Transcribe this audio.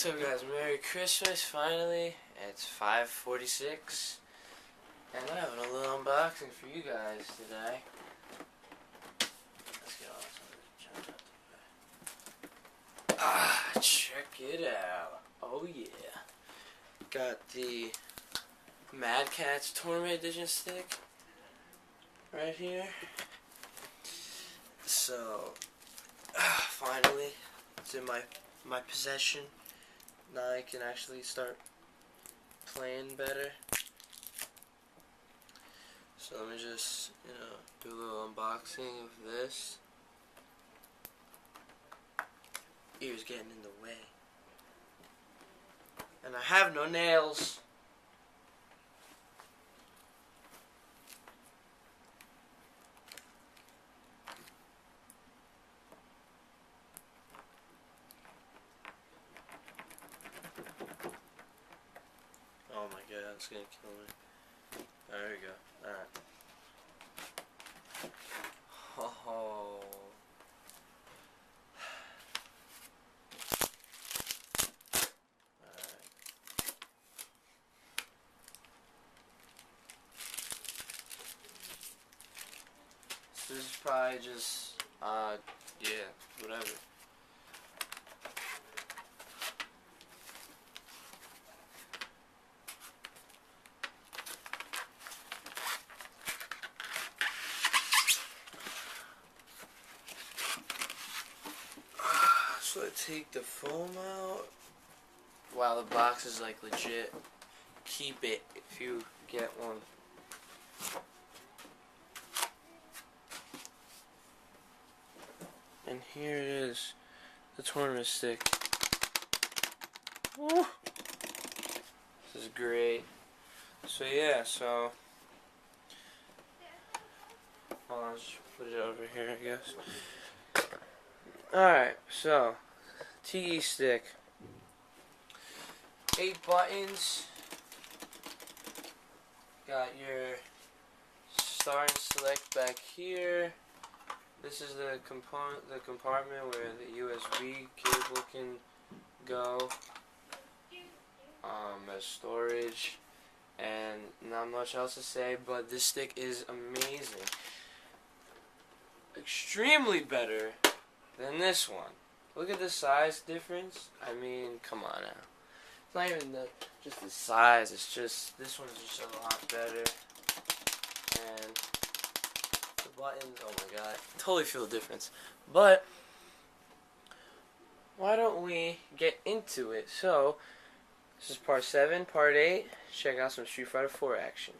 So guys, Merry Christmas, finally. It's 5:46 and I'm having a little unboxing for you guys today. Let's get all this junk out the way. Check it out. Oh yeah. Got the MadCatz Tournament Edition stick right here. So, finally, it's in my possession. Now I can actually start playing better. So let me just, do a little unboxing of this. Ears getting in the way. And I have no nails. Oh my god, it's gonna kill me. There we go. Alright. Oh. Alright. So this is probably just, yeah, whatever. So I take the foam out. Wow, the box is like legit. Keep it if you get one. And here it is, the tournament stick. Woo. This is great. So yeah, hold on, just put it over here, I guess. Alright, so, TE stick. 8 buttons. Got your start and select back here. This is the compartment where the USB cable can go. As storage. And not much else to say, but this stick is amazing. Extremely better than this one. Look at the size difference. I mean, come on now. It's not even just the size. It's just this one's just a lot better. And the buttons, oh my god, totally feel the difference. But why don't we get into it? So this is part 7, part 8. Check out some Street Fighter 4 action.